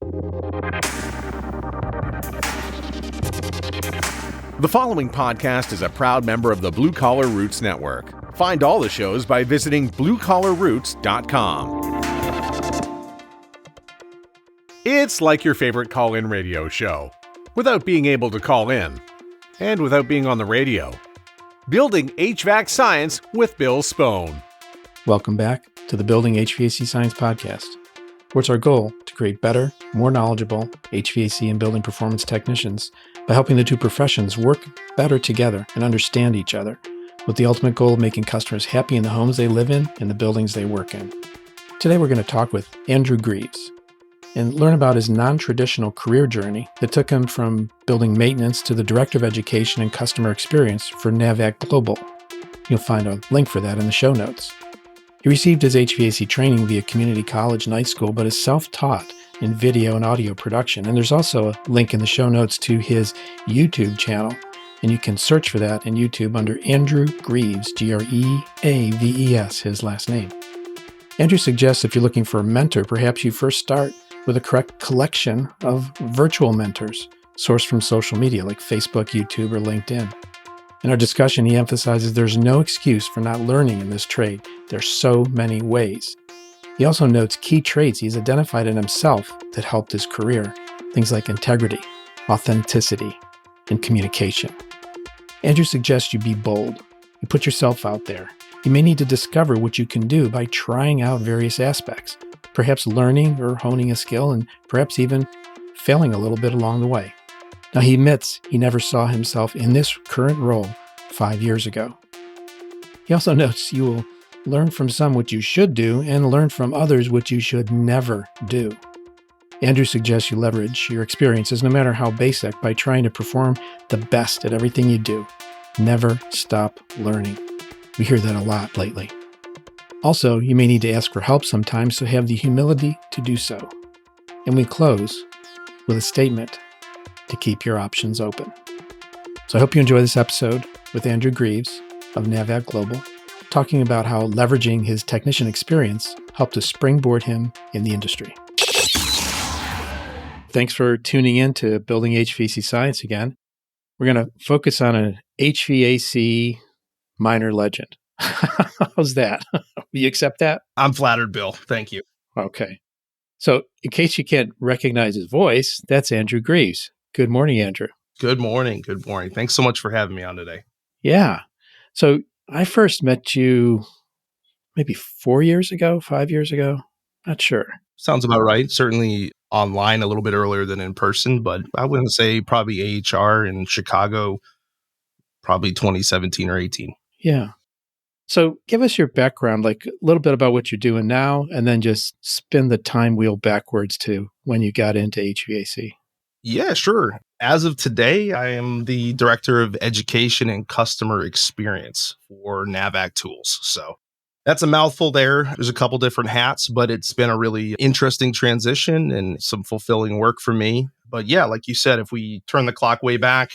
The following podcast is a proud member of the Blue Collar Roots Network. Find all the shows by visiting bluecollarroots.com. It's like your favorite call-in radio show, without being able to call in, and without being on the radio. Building HVAC Science with Bill Spohn. Welcome back to the Building HVAC Science podcast, where it's our goal to create better, more knowledgeable HVAC and building performance technicians by helping the two professions work better together and understand each other, with the ultimate goal of making customers happy in the homes they live in and the buildings they work in. Today we're going to talk with Andrew Greaves and learn about his non-traditional career journey that took him from building maintenance to the Director of Education and Customer Experience for NAVAC Global. You'll find a link for that in the show notes. He received his HVAC training via community college night school, but is self-taught in video and audio production. And there's also a link in the show notes to his YouTube channel, and you can search for that in YouTube under Andrew Greaves, Greaves, his last name. Andrew suggests if you're looking for a mentor, perhaps you first start with a correct collection of virtual mentors sourced from social media like Facebook, YouTube, or LinkedIn. In our discussion, he emphasizes there's no excuse for not learning in this trade. There's so many ways. He also notes key traits he's identified in himself that helped his career, things like integrity, authenticity, and communication. Andrew suggests you be bold. You put yourself out there. You may need to discover what you can do by trying out various aspects, perhaps learning or honing a skill, and perhaps even failing a little bit along the way. Now, he admits he never saw himself in this current role 5 years ago. He also notes you will learn from some what you should do and learn from others what you should never do. Andrew suggests you leverage your experiences, no matter how basic, by trying to perform the best at everything you do. Never stop learning. We hear that a lot lately. Also, you may need to ask for help sometimes, so have the humility to do so. And we close with a statement to keep your options open. So I hope you enjoy this episode with Andrew Greaves of NAVAC Global, talking about how leveraging his technician experience helped to springboard him in the industry. Thanks for tuning in to Building HVAC Science again. We're going to focus on an HVAC minor legend. How's that? Will you accept that? I'm flattered, Bill. Thank you. Okay. So in case you can't recognize his voice, that's Andrew Greaves. Good morning, Andrew. Good morning. Good morning. Thanks so much for having me on today. Yeah. So I first met you maybe 4 years ago, 5 years ago. Not sure. Sounds about right. Certainly online a little bit earlier than in person, but I wouldn't say probably AHR in Chicago, probably 2017 or 18. Yeah. So give us your background, like a little bit about what you're doing now, and then just spin the time wheel backwards to when you got into HVAC. Yeah, sure. As of today, I am the Director of Education and Customer Experience for NAVAC Tools. So that's a mouthful there. There's a couple different hats, but it's been a really interesting transition and some fulfilling work for me. But yeah, like you said, if we turn the clock way back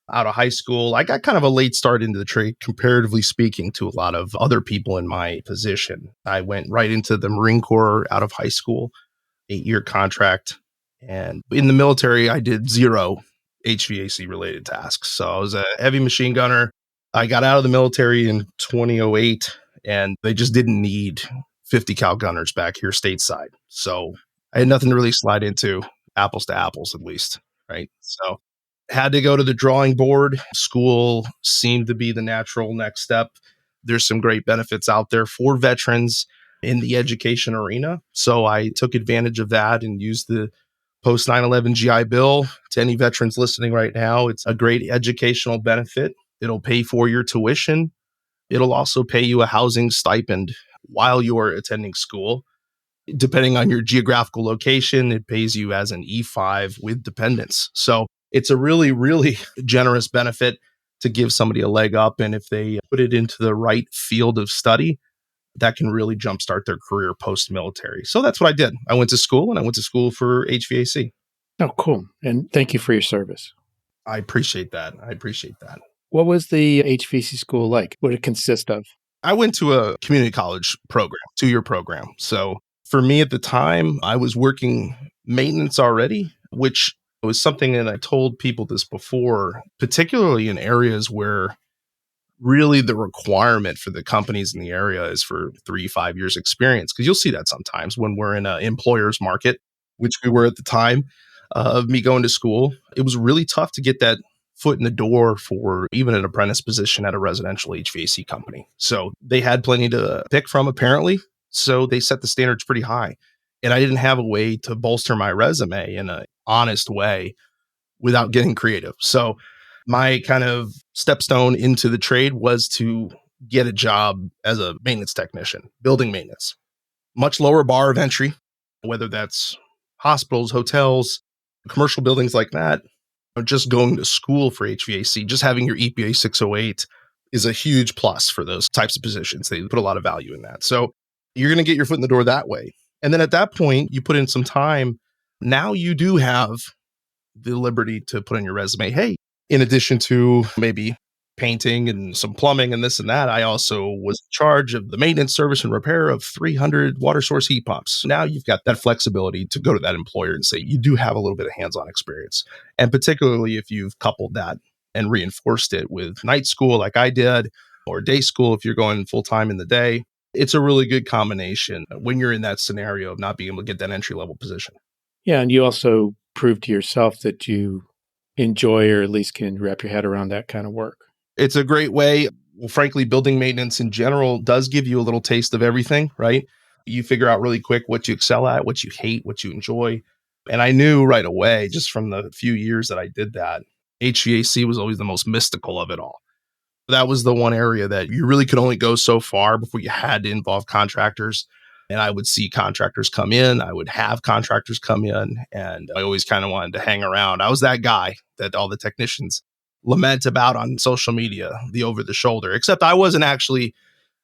out of high school, I got kind of a late start into the trade, comparatively speaking, to a lot of other people in my position. I went right into the Marine Corps out of high school, 8-year contract. And in the military, I did 0 HVAC related tasks. So I was a heavy machine gunner. I got out of the military in 2008, and they just didn't need 50 cal gunners back here stateside. So I had nothing to really slide into, apples to apples at least, right? So had to go to the drawing board. School seemed to be the natural next step. There's some great benefits out there for veterans in the education arena. So I took advantage of that and used the post 9/11 GI Bill. To any veterans listening right now, it's a great educational benefit. It'll pay for your tuition. It'll also pay you a housing stipend while you're attending school. Depending on your geographical location, it pays you as an E5 with dependents. So it's a really, really generous benefit to give somebody a leg up. And if they put it into the right field of study, that can really jumpstart their career post-military. So that's what I did. I went to school, and I went to school for HVAC. Oh, cool. And thank you for your service. I appreciate that. What was the HVAC school like? What did it consist of? I went to a community college program, 2-year program. So for me at the time, I was working maintenance already, which was something that I told people this before, particularly in areas where really the requirement for the companies in the area is for 3, 5 years experience. Cause you'll see that sometimes when we're in an employer's market, which we were at the time of me going to school. It was really tough to get that foot in the door for even an apprentice position at a residential HVAC company. So they had plenty to pick from apparently. So they set the standards pretty high. And I didn't have a way to bolster my resume in an honest way without getting creative. So my kind of stepstone into the trade was to get a job as a maintenance technician, building maintenance. Much lower bar of entry, whether that's hospitals, hotels, commercial buildings like that, or just going to school for HVAC, just having your EPA 608 is a huge plus for those types of positions. They put a lot of value in that. So you're going to get your foot in the door that way. And then at that point, you put in some time. Now you do have the liberty to put on your resume, hey, in addition to maybe painting and some plumbing and this and that, I also was in charge of the maintenance, service, and repair of 300 water source heat pumps. Now you've got that flexibility to go to that employer and say, you do have a little bit of hands-on experience. And particularly if you've coupled that and reinforced it with night school like I did, or day school if you're going full-time in the day, it's a really good combination when you're in that scenario of not being able to get that entry-level position. Yeah, and you also prove to yourself that you enjoy or at least can wrap your head around that kind of work. It's a great way. Well, frankly, building maintenance in general does give you a little taste of everything, right? You figure out really quick what you excel at, what you hate, what you enjoy. And I knew right away, just from the few years that I did that, HVAC was always the most mystical of it all. That was the one area that you really could only go so far before you had to involve contractors. And I would see contractors come in. I would have contractors come in. And I always kind of wanted to hang around. I was that guy that all the technicians lament about on social media, the over the shoulder, except I wasn't actually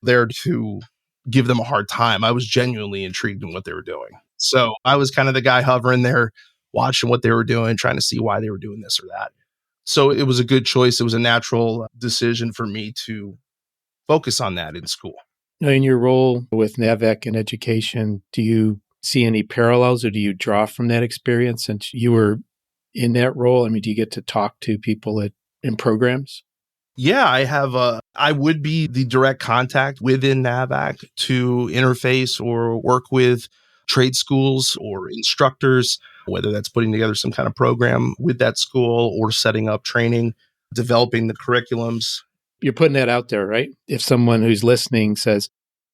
there to give them a hard time. I was genuinely intrigued in what they were doing. So I was kind of the guy hovering there, watching what they were doing, trying to see why they were doing this or that. So it was a good choice. It was a natural decision for me to focus on that in school. Now, in your role with NAVAC and education, do you see any parallels or do you draw from that experience since you were in that role? I mean, do you get to talk to people in programs? Yeah, I would be the direct contact within NAVAC to interface or work with trade schools or instructors, whether that's putting together some kind of program with that school or setting up training, developing the curriculums. You're putting that out there, right? If someone who's listening says,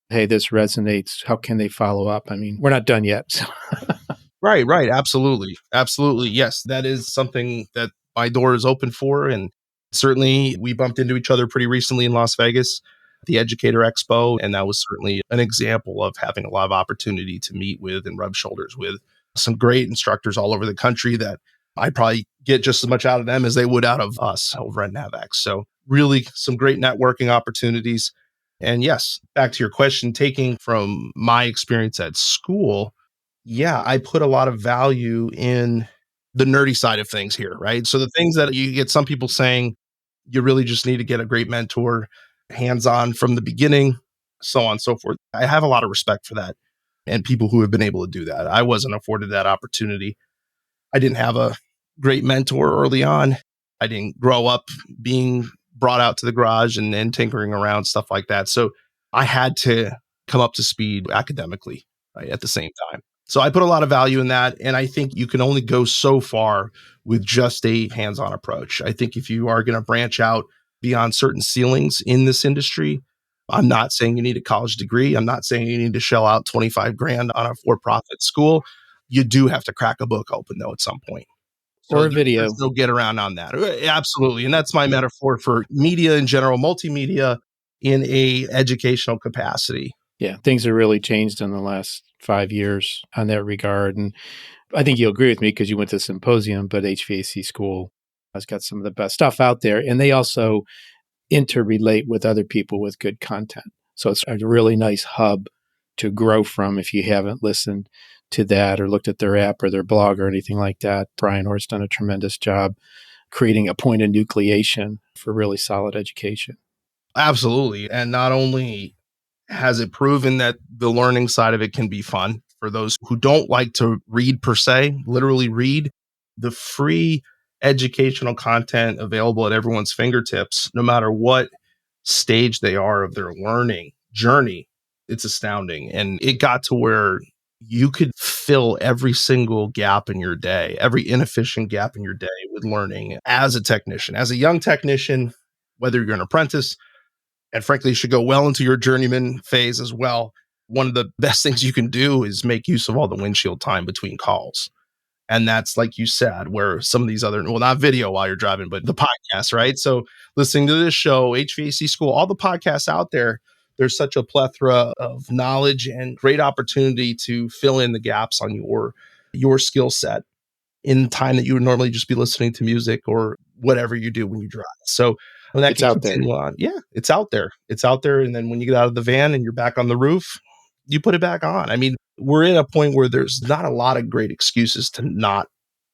hey, this resonates, how can they follow up? I mean, we're not done yet. So. Right. Absolutely. Yes, that is something that my door is open for. And certainly we bumped into each other pretty recently in Las Vegas, the Educator Expo. And that was certainly an example of having a lot of opportunity to meet with and rub shoulders with some great instructors all over the country that I probably get just as much out of them as they would out of us over at NAVAC. So really some great networking opportunities. And yes, back to your question, taking from my experience at school, yeah, I put a lot of value in the nerdy side of things here, right? So the things that you get some people saying, you really just need to get a great mentor, hands-on from the beginning, so on and so forth. I have a lot of respect for that and people who have been able to do that. I wasn't afforded that opportunity. I didn't have a great mentor early on. I didn't grow up being brought out to the garage and tinkering around, stuff like that. So I had to come up to speed academically, right, at the same time. So I put a lot of value in that. And I think you can only go so far with just a hands-on approach. I think if you are going to branch out beyond certain ceilings in this industry, I'm not saying you need a college degree. I'm not saying you need to shell out 25 grand on a for-profit school. You do have to crack a book open though at some point. Or a video. There's no get around on that. Absolutely. And that's my metaphor for media in general, multimedia in a educational capacity. Yeah, things have really changed in the last 5 years on that regard. And I think you'll agree with me because you went to the symposium, but HVAC school has got some of the best stuff out there. And they also interrelate with other people with good content. So it's a really nice hub to grow from if you haven't listened to that or looked at their app or their blog or anything like that. Brian Orr's done a tremendous job creating a point of nucleation for really solid education. Absolutely. And not only has it proven that the learning side of it can be fun, For those who don't like to read per se, literally read, the free educational content available at everyone's fingertips, no matter what stage they are of their learning journey, it's astounding. And it got to where you could fill every single gap in your day, every inefficient gap in your day with learning as a technician, as a young technician, whether you're an apprentice, and frankly, you should go well into your journeyman phase as well. One of the best things you can do is make use of all the windshield time between calls. And that's like you said, where some of these other, well, not video while you're driving, but the podcast, right? So listening to this show, HVAC School, all the podcasts out there, there's such a plethora of knowledge and great opportunity to fill in the gaps on your skill set in time that you would normally just be listening to music or whatever you do when you drive. So when that It's can out there. continue on, yeah, it's out there. It's out there. And then when you get out of the van and you're back on the roof, you put it back on. I mean, we're in a point where there's not a lot of great excuses to not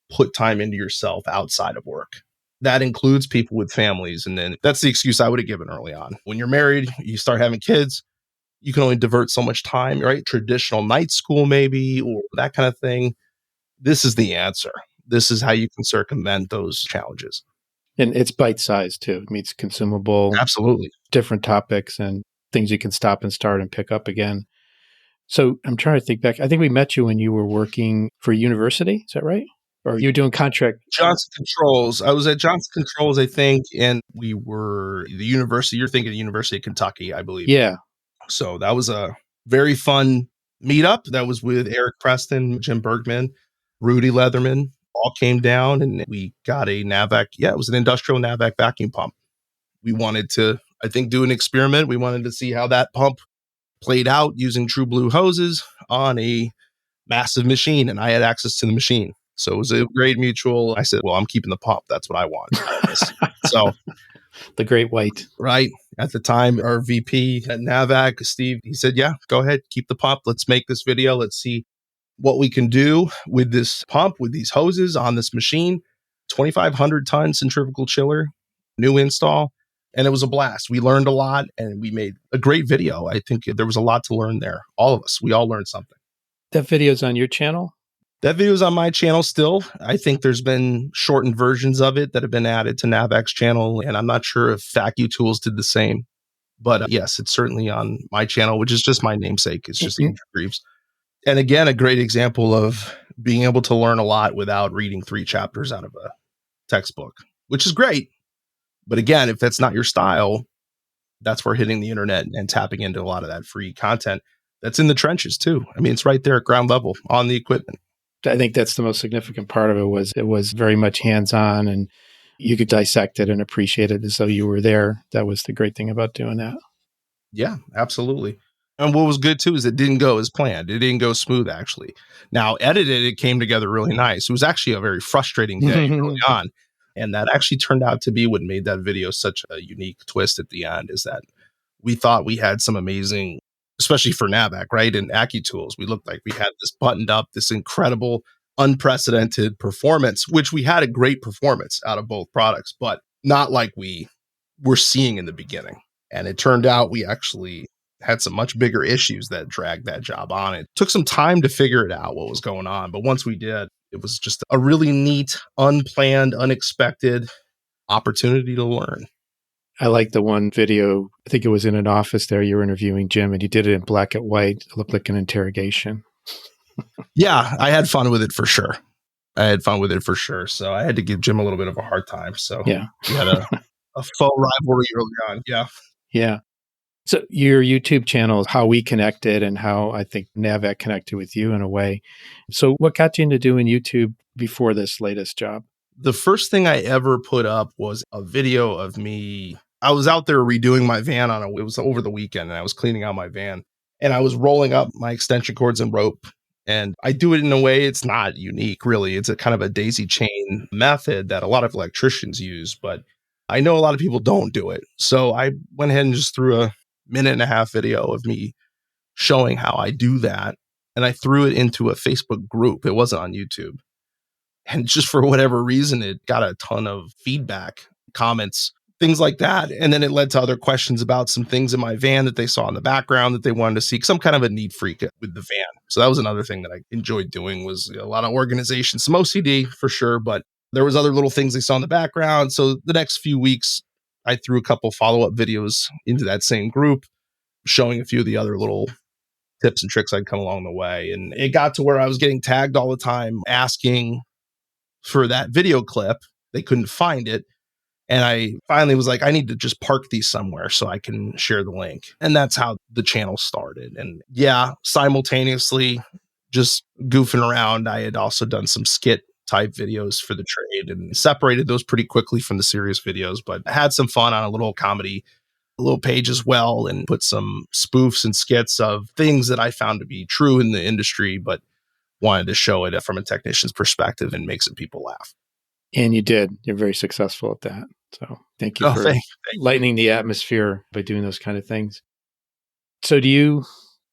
put time into yourself outside of work. That includes people with families. And then that's the excuse I would have given early on. When you're married, you start having kids, you can only divert so much time, right? Traditional night school, maybe, or that kind of thing. This is the answer. This is how you can circumvent those challenges. And it's bite-sized too. I mean, it's consumable, Absolutely. different topics and things you can stop and start and pick up again. So I'm trying to think back. I think we met you when you were working for university. Is that right? Or you were doing contract? Johnson Controls. I was at Johnson Controls, I think, and we were the university. You're thinking the University of Kentucky, I believe. Yeah. So that was a very fun meetup. That was with Eric Preston, Jim Bergman, Rudy Leatherman. All came down and we got a NAVAC. Yeah, it was an industrial NAVAC vacuum pump. We wanted to, I think, do an experiment. We wanted to see how that pump played out using True Blue hoses on a massive machine. And I had access to the machine. So it was a great mutual. I said, well, I'm keeping the pump. That's what I want. So The Great White. right at the time, our VP at NAVAC, Steve, he said, yeah, go ahead, keep the pump. Let's make this video. Let's see what we can do with this pump, with these hoses on this machine. 2,500 ton centrifugal chiller, new install. And it was a blast. We learned a lot and we made a great video. I think there was a lot to learn there. All of us, we all learned something. That video's on your channel? That video is on my channel still. I think there's been shortened versions of it that have been added to NAVAC's channel. And I'm not sure if AccuTools did the same. But yes, it's certainly on my channel, which is just my namesake. It's just Andrew Greaves. And again, a great example of being able to learn a lot without reading 3 chapters out of a textbook, which is great. But again, if that's not your style, that's where hitting the internet and tapping into a lot of that free content that's in the trenches too. I mean, it's right there at ground level on the equipment. I think that's the most significant part of it. It was very much hands-on and you could dissect it and appreciate it as though you were there. That was the great thing about doing that. Yeah, absolutely. And what was good too is it didn't go as planned. It didn't go smooth, actually. Now, edited, it came together really nice. It was actually a very frustrating day early on. And that actually turned out to be what made that video such a unique twist at the end, is that we thought we had some amazing, especially for NAVAC, right? And AccuTools, we looked like we had this buttoned up, this incredible, unprecedented performance, which we had a great performance out of both products, but not like we were seeing in the beginning. And it turned out we actually had some much bigger issues that dragged that job on. It took some time to figure it out, what was going on. But once we did, it was just a really neat, unplanned, unexpected opportunity to learn. I like the one video. I think it was in an office there. You were interviewing Jim and you did it in black and white. It looked like an interrogation. Yeah, I had fun with it for sure. So I had to give Jim a little bit of a hard time. So yeah, we had a faux rivalry early on. Yeah. Yeah. So your YouTube channel is how we connected and how I think NAVAC connected with you in a way. So what got you into doing YouTube before this latest job? The first thing I ever put up was a video of me. I was out there redoing my van it was over the weekend and I was cleaning out my van and I was rolling up my extension cords and rope. And I do it in a way it's not unique, really. It's a kind of a daisy chain method that a lot of electricians use, but I know a lot of people don't do it. So I went ahead and just threw a 1.5-minute video of me showing how I do that. And I threw it into a Facebook group. It wasn't on YouTube. And just for whatever reason, it got a ton of feedback, comments, things like that. And then it led to other questions about some things in my van that they saw in the background that they wanted to see. Some kind of a neat freak with the van. So that was another thing that I enjoyed doing, was a lot of organization, some OCD for sure, but there was other little things they saw in the background. So the next few weeks, I threw a couple follow-up videos into that same group, showing a few of the other little tips and tricks I'd come along the way. And it got to where I was getting tagged all the time asking for that video clip. They couldn't find it. And I finally was like, I need to just park these somewhere so I can share the link. And that's how the channel started. And yeah, simultaneously, just goofing around, I had also done some skit type videos for the trade and separated those pretty quickly from the serious videos, but I had some fun on a little comedy, a little page as well, and put some spoofs and skits of things that I found to be true in the industry, but wanted to show it from a technician's perspective and make some people laugh. And you did. You're very successful at that. So thank you for Thank lightening the atmosphere by doing those kind of things. So do you,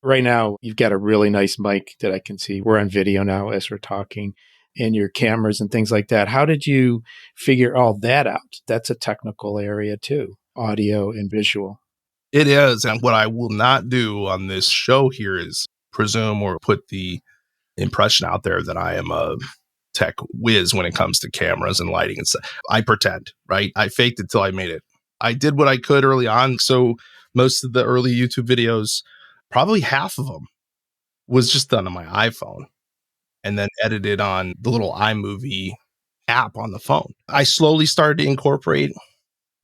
right now, you've got a really nice mic that I can see. We're on video now as we're talking, and your cameras and things like that. How did you figure all that out? That's a technical area too, audio and visual. It is. And what I will not do on this show here is presume or put the impression out there that I am a tech whiz when it comes to cameras and lighting and stuff. I pretend, right? I faked it till I made it. I did what I could early on. So most of the early YouTube videos, probably half of them, was just done on my iPhone and then edited on the little iMovie app on the phone. I slowly started to incorporate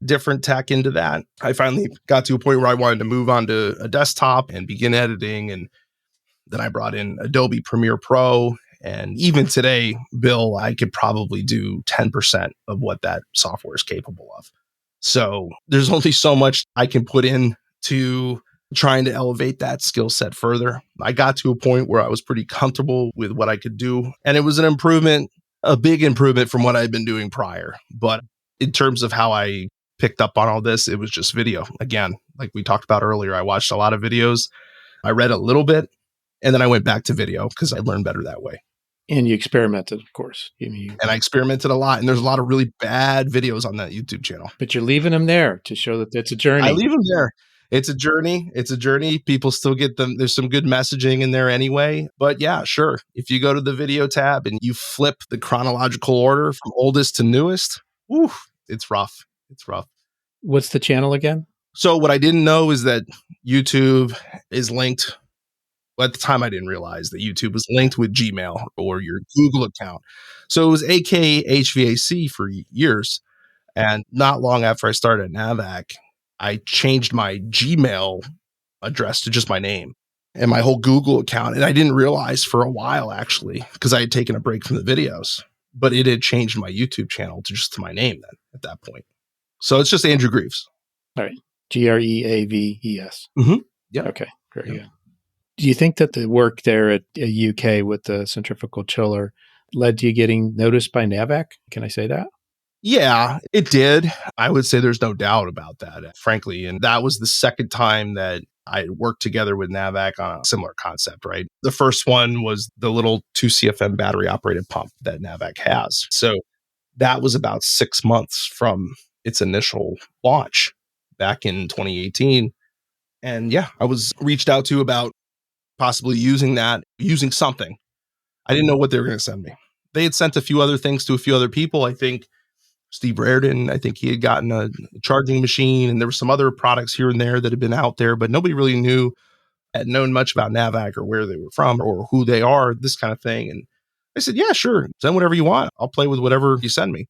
different tech into that. I finally got to a point where I wanted to move on to a desktop and begin editing. And then I brought in Adobe Premiere Pro. And even today, Bill, I could probably do 10% of what that software is capable of. So there's only so much I can put in to trying to elevate that skill set further. I got to a point where I was pretty comfortable with what I could do. And it was an improvement, a big improvement from what I'd been doing prior. But in terms of how I picked up on all this, it was just video. Again, like we talked about earlier, I watched a lot of videos. I read a little bit, and then I went back to video because I learned better that way. And you experimented, of course. And I experimented a lot. And there's a lot of really bad videos on that YouTube channel. But you're leaving them there to show that it's a journey. I leave them there. It's a journey. It's a journey. People still get them. There's some good messaging in there anyway. But yeah, sure. If you go to the video tab and you flip the chronological order from oldest to newest, whew, it's rough. It's rough. What's the channel again? So what I didn't know is that YouTube is linked. At the time, I didn't realize that YouTube was linked with Gmail or your Google account. So it was AKA HVAC for years. And not long after I started at NAVAC, I changed my Gmail address to just my name and my whole Google account. And I didn't realize for a while, actually, because I had taken a break from the videos, but it had changed my YouTube channel to just my name then at that point. So it's just Andrew Greaves. All right. Greaves. Mm-hmm. Yeah. Okay. Very good. Do you think that the work there at UK with the centrifugal chiller led to you getting noticed by NAVAC? Can I say that? Yeah, it did. I would say there's no doubt about that, frankly. And that was the second time that I worked together with NAVAC on a similar concept, right? The first one was the little 2 CFM battery operated pump that NAVAC has. So that was about 6 months from its initial launch back in 2018. And yeah, I was reached out to about possibly using something. I didn't know what they were going to send me. They had sent a few other things to a few other people. I think Steve Reardon, I think he had gotten a charging machine, and there were some other products here and there that had been out there, but nobody really had known much about NAVAC or where they were from or who they are, this kind of thing. And I said, yeah, sure. Send whatever you want. I'll play with whatever you send me.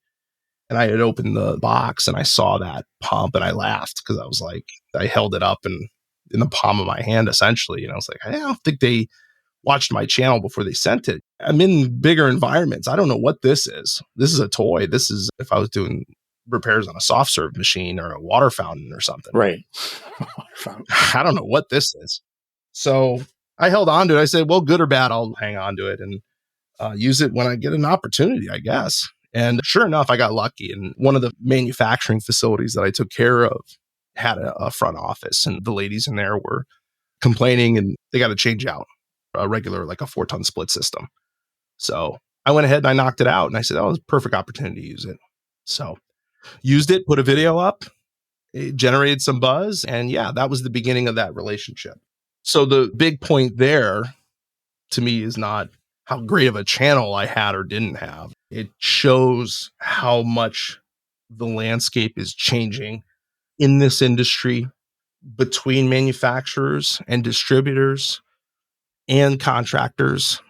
And I had opened the box and I saw that pump and I laughed because I was like, I held it up and in the palm of my hand, essentially. And I was like, I don't think they watched my channel before they sent it. I'm in bigger environments. I don't know what this is. This is a toy. This is if I was doing repairs on a soft serve machine or a water fountain or something. Right. I don't know what this is. So I held on to it. I said, well, good or bad, I'll hang on to it and use it when I get an opportunity, I guess. And sure enough, I got lucky. And one of the manufacturing facilities that I took care of had a front office, and the ladies in there were complaining and they got to change out a regular, like a 4-ton split system. So I went ahead and I knocked it out and I said, oh, it was a perfect opportunity to use it. So used it, put a video up, It generated some buzz. And yeah, that was the beginning of that relationship. So the big point there to me is not how great of a channel I had or didn't have. It shows how much the landscape is changing in this industry between manufacturers and distributors and contractors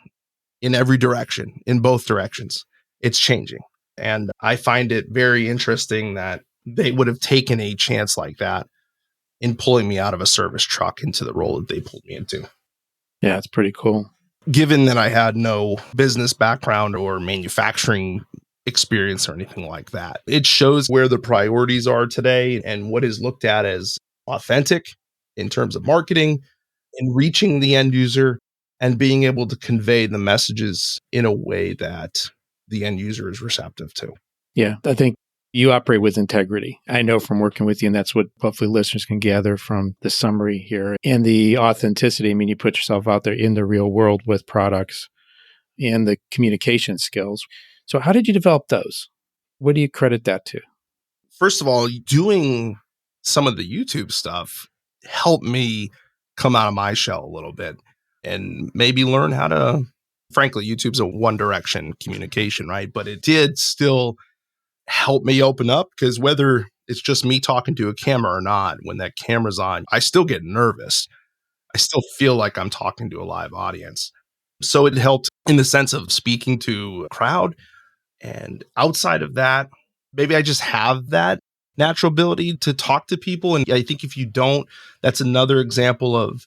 in every direction, in both directions. It's changing. And I find it very interesting that they would have taken a chance like that in pulling me out of a service truck into the role that they pulled me into. Yeah, it's pretty cool. Given that I had no business background or manufacturing experience or anything like that, it shows where the priorities are today and what is looked at as authentic in terms of marketing and reaching the end user and being able to convey the messages in a way that the end user is receptive to. Yeah, I think you operate with integrity. I know from working with you, and that's what hopefully listeners can gather from the summary here. And the authenticity, I mean, you put yourself out there in the real world with products and the communication skills. So how did you develop those? What do you credit that to? First of all, doing some of the YouTube stuff helped me come out of my shell a little bit and maybe learn how to, frankly, YouTube's a one direction communication, right? But it did still help me open up, because whether it's just me talking to a camera or not, when that camera's on, I still get nervous. I still feel like I'm talking to a live audience. So it helped in the sense of speaking to a crowd. And outside of that, maybe I just have that natural ability to talk to people. And I think if you don't, that's another example of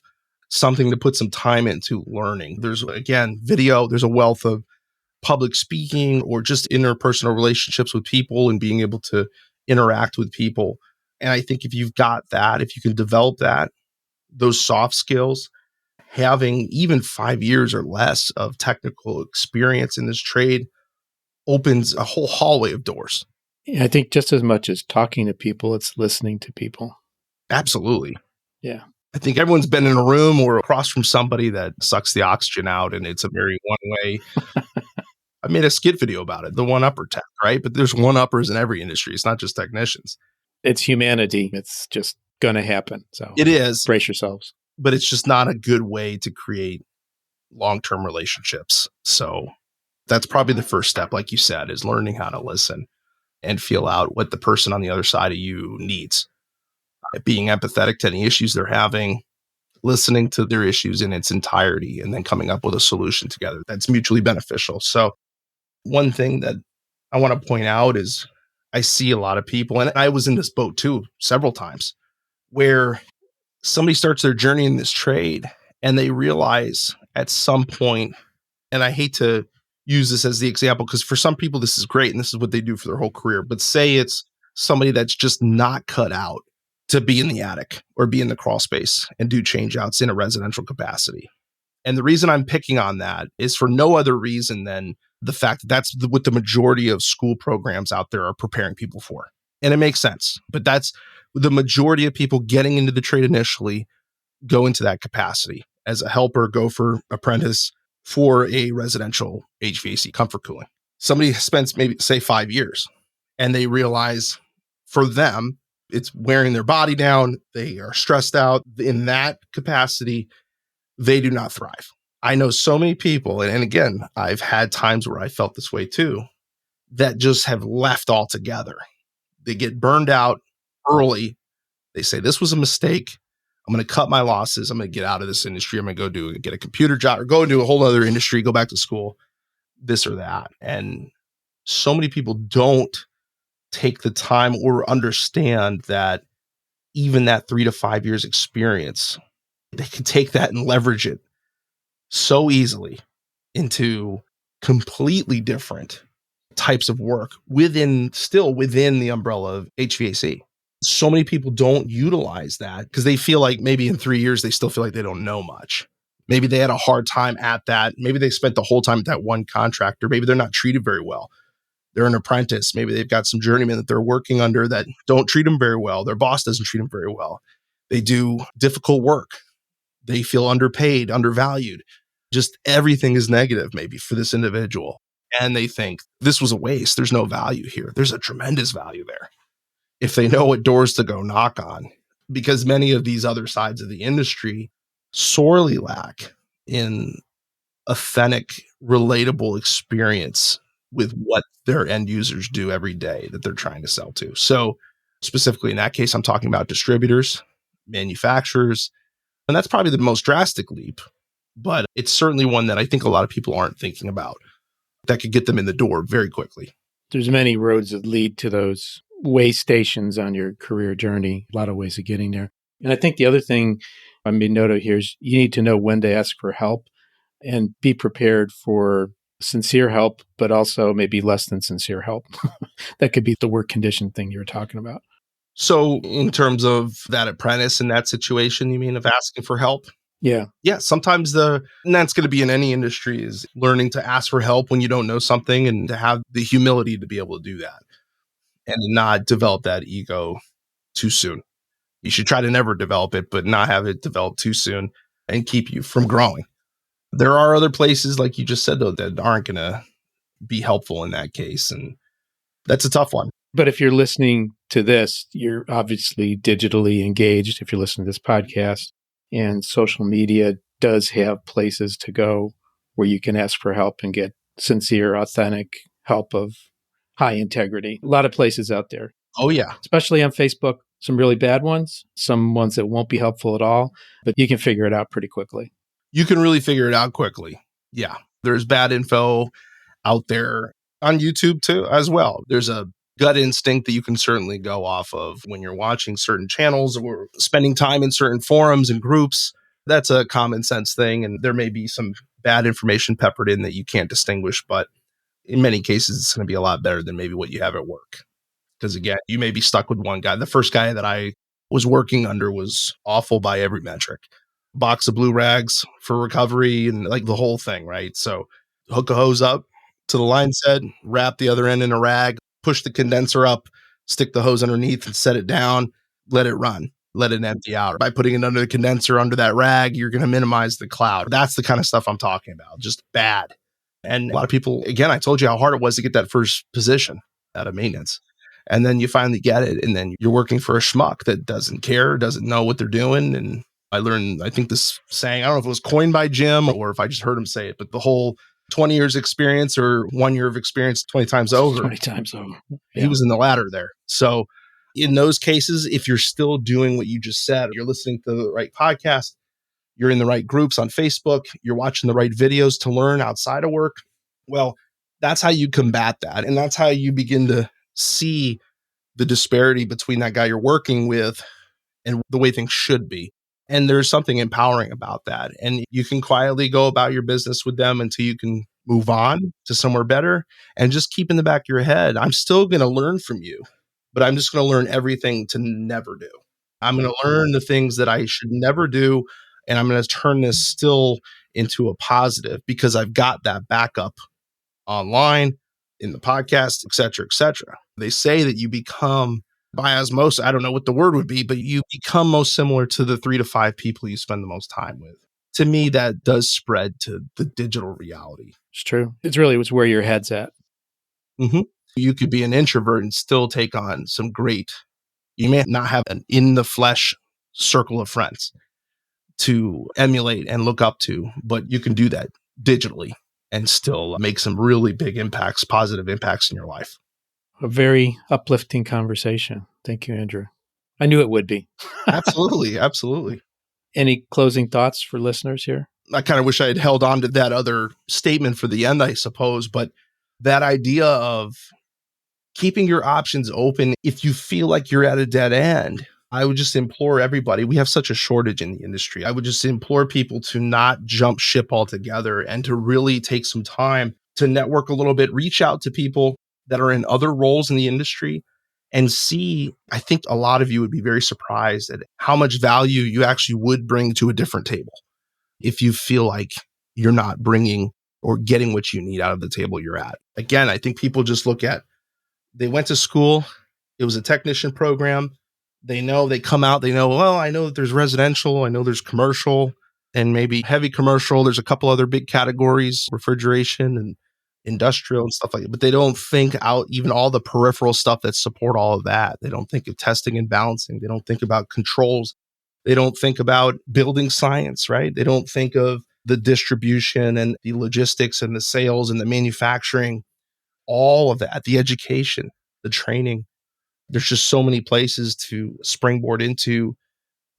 something to put some time into learning. There's, again, video, there's a wealth of public speaking or just interpersonal relationships with people and being able to interact with people. And I think if you've got that, if you can develop that, those soft skills, having even 5 years or less of technical experience in this trade opens a whole hallway of doors. Yeah, I think just as much as talking to people, it's listening to people. Absolutely. Yeah. I think everyone's been in a room or across from somebody that sucks the oxygen out, and it's a very one-way. I made a skit video about it, the one-upper tech, right? But there's one-uppers in every industry. It's not just technicians. It's humanity. It's just going to happen. So it is. Brace yourselves. But it's just not a good way to create long-term relationships. So that's probably the first step, like you said, is learning how to listen and feel out what the person on the other side of you needs. Being empathetic to any issues they're having, listening to their issues in its entirety, and then coming up with a solution together that's mutually beneficial. So one thing that I want to point out is I see a lot of people, and I was in this boat too several times, where somebody starts their journey in this trade and they realize at some point, and I hate to use this as the example because for some people this is great and this is what they do for their whole career, but say it's somebody that's just not cut out to be in the attic or be in the crawl space and do change outs in a residential capacity. And the reason I'm picking on that is for no other reason than the fact that that's what the majority of school programs out there are preparing people for. And it makes sense, but that's the majority of people getting into the trade initially go into that capacity as a helper, gopher, apprentice for a residential HVAC comfort cooling. Somebody spends maybe say 5 years and they realize for them, it's wearing their body down. They are stressed out in that capacity. They do not thrive. I know so many people, and again, I've had times where I felt this way too, that just have left altogether. They get burned out early. They say, this was a mistake. I'm going to cut my losses. I'm going to get out of this industry. I'm going to go get a computer job or go into a whole other industry, go back to school, this or that. And so many people don't take the time or understand that even that 3 to 5 years experience, they can take that and leverage it so easily into completely different types of work still within the umbrella of HVAC. So many people don't utilize that because they feel like maybe in 3 years, they still feel like they don't know much. Maybe they had a hard time at that. Maybe they spent the whole time at that one contractor. Maybe they're not treated very well. They're an apprentice. Maybe they've got some journeymen that they're working under that don't treat them very well. Their boss doesn't treat them very well. They do difficult work. They feel underpaid, undervalued. Just everything is negative maybe for this individual. And they think this was a waste. There's no value here. There's a tremendous value there. if they know what doors to go knock on, because many of these other sides of the industry sorely lack in authentic, relatable experience with what their end users do every day that they're trying to sell to. So, specifically in that case, I'm talking about distributors, manufacturers, and that's probably the most drastic leap, but it's certainly one that I think a lot of people aren't thinking about that could get them in the door very quickly. There's many roads that lead to those way stations on your career journey, a lot of ways of getting there. And I think the other thing I made note of here is you need to know when to ask for help and be prepared for sincere help, but also maybe less than sincere help. That could be the work condition thing you were talking about. So, in terms of that apprentice in that situation, you mean of asking for help? Yeah. Yeah, sometimes and that's going to be in any industry, is learning to ask for help when you don't know something and to have the humility to be able to do that and not develop that ego too soon. You should try to never develop it, but not have it develop too soon and keep you from growing. There are other places, like you just said, though, that aren't going to be helpful in that case. And that's a tough one. But if you're listening to this, you're obviously digitally engaged if you're listening to this podcast. And social media does have places to go where you can ask for help and get sincere, authentic help of high integrity. A lot of places out there. Oh, yeah. Especially on Facebook. Some really bad ones, some ones that won't be helpful at all, but you can figure it out pretty quickly. You can really figure it out quickly. Yeah. There's bad info out there on YouTube too, as well. There's a gut instinct that you can certainly go off of when you're watching certain channels or spending time in certain forums and groups. That's a common sense thing. And there may be some bad information peppered in that you can't distinguish, but in many cases, it's going to be a lot better than maybe what you have at work. Because again, you may be stuck with one guy. The first guy that I was working under was awful by every metric. Box of blue rags for recovery and like the whole thing, right? So hook a hose up to the line set, wrap the other end in a rag, push the condenser up, stick the hose underneath and set it down, let it run, let it empty out. By putting it under the condenser, under that rag, you're going to minimize the cloud. That's the kind of stuff I'm talking about, just bad. And a lot of people, again, I told you how hard it was to get that first position out of maintenance. And then you finally get it. And then you're working for a schmuck that doesn't care, doesn't know what they're doing. And I learned, I think this saying, I don't know if it was coined by Jim or if I just heard him say it, but the whole 20 years experience or 1 year of experience 20 times over. 20 times over. Yeah. He was in the latter there. So in those cases, if you're still doing what you just said, you're listening to the right podcast, you're in the right groups on Facebook, you're watching the right videos to learn outside of work, well, that's how you combat that. And that's how you begin to see the disparity between that guy you're working with and the way things should be. And there's something empowering about that. And you can quietly go about your business with them until you can move on to somewhere better and just keep in the back of your head, I'm still going to learn from you, but I'm just going to learn everything to never do. I'm going to learn the things that I should never do. And I'm going to turn this still into a positive because I've got that backup online, in the podcast, et cetera, et cetera. They say that you become by osmosis, I don't know what the word would be, but you become most similar to the 3 to 5 people you spend the most time with. To me, that does spread to the digital reality. It's true. It's where your head's at. Mm-hmm. You could be an introvert and still take on some great, you may not have an in the flesh circle of friends to emulate and look up to, but you can do that digitally and still make some really big impacts, positive impacts in your life. A very uplifting conversation. Thank you, Andrew. I knew it would be. Absolutely. Absolutely. Any closing thoughts for listeners here? I kind of wish I had held on to that other statement for the end, I suppose, but that idea of keeping your options open if you feel like you're at a dead end. I would just implore everybody, we have such a shortage in the industry. I would just implore people to not jump ship altogether and to really take some time to network a little bit, reach out to people that are in other roles in the industry and see. I think a lot of you would be very surprised at how much value you actually would bring to a different table if you feel like you're not bringing or getting what you need out of the table you're at. Again, I think people just look at, they went to school, it was a technician program. They know, they come out, they know, well, I know that there's residential, I know there's commercial and maybe heavy commercial. There's a couple other big categories, refrigeration and industrial and stuff like that, but they don't think out even all the peripheral stuff that support all of that. They don't think of testing and balancing. They don't think about controls. They don't think about building science, right? They don't think of the distribution and the logistics and the sales and the manufacturing, all of that, the education, the training. There's just so many places to springboard into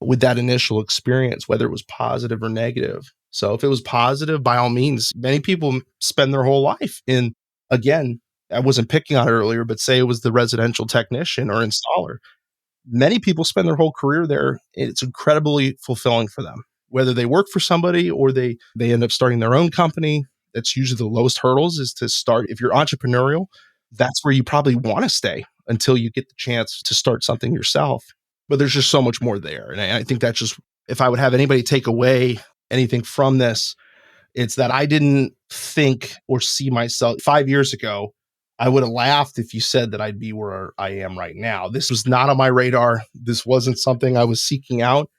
with that initial experience, whether it was positive or negative. So if it was positive, by all means, many people spend their whole life in, again, I wasn't picking on it earlier, but say it was the residential technician or installer. Many people spend their whole career there. It's incredibly fulfilling for them, whether they work for somebody or they end up starting their own company. That's usually the lowest hurdles is to start. If you're entrepreneurial, that's where you probably want to stay until you get the chance to start something yourself. But there's just so much more there. And I think that's just, if I would have anybody take away anything from this, it's that I didn't think or see myself 5 years ago. I would have laughed if you said that I'd be where I am right now. This was not on my radar. This wasn't something I was seeking out.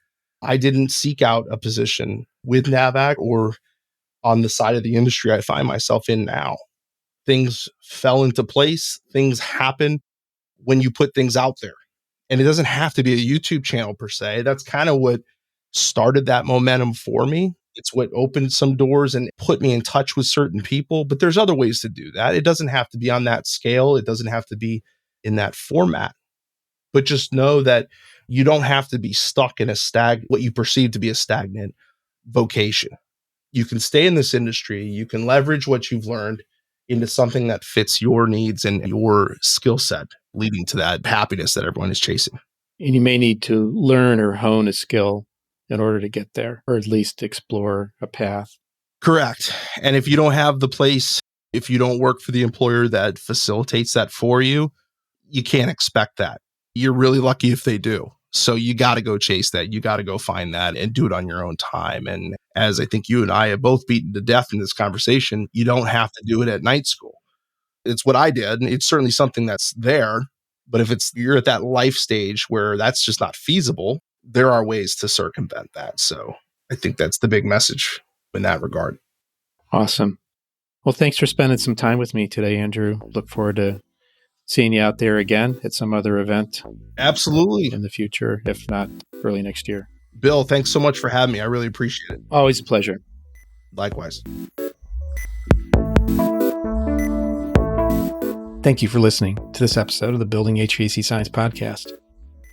I didn't seek out a position with NAVAC or on the side of the industry I find myself in now. Things fell into place. Things happen when you put things out there. And it doesn't have to be a YouTube channel per se. That's kind of what started that momentum for me. It's what opened some doors and put me in touch with certain people. But there's other ways to do that. It doesn't have to be on that scale. It doesn't have to be in that format. But just know that you don't have to be stuck in what you perceive to be a stagnant vocation. You can stay in this industry. You can leverage what you've learned into something that fits your needs and your skill set, leading to that happiness that everyone is chasing. And you may need to learn or hone a skill in order to get there, or at least explore a path. Correct. And if you don't have the place, if you don't work for the employer that facilitates that for you, you can't expect that. You're really lucky if they do. So you got to go chase that. You got to go find that and do it on your own time. And as I think you and I have both beaten to death in this conversation, you don't have to do it at night school. It's what I did. And it's certainly something that's there. But if you're at that life stage where that's just not feasible, there are ways to circumvent that. So I think that's the big message in that regard. Awesome. Well, thanks for spending some time with me today, Andrew. Look forward to seeing you out there again at some other event. Absolutely. In the future, if not early next year. Bill, thanks so much for having me. I really appreciate it. Always a pleasure. Likewise. Thank you for listening to this episode of the Building HVAC Science Podcast.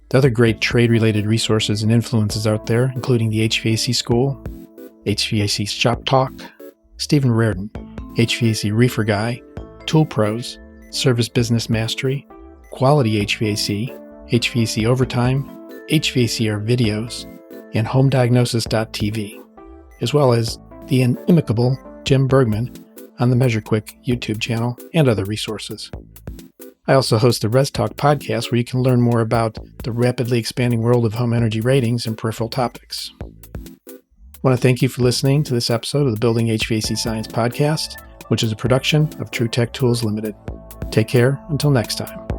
The other great trade-related resources and influences out there, including the HVAC School, HVAC Shop Talk, Stephen Reardon, HVAC Reefer Guy, Tool Pros, Service Business Mastery, Quality HVAC, HVAC Overtime, HVACR Videos, and HomeDiagnosis.tv, as well as the inimicable Jim Bergman on the MeasureQuick YouTube channel and other resources. I also host the Res Talk podcast where you can learn more about the rapidly expanding world of home energy ratings and peripheral topics. I want to thank you for listening to this episode of the Building HVAC Science Podcast, which is a production of True Tech Tools Limited. Take care until next time.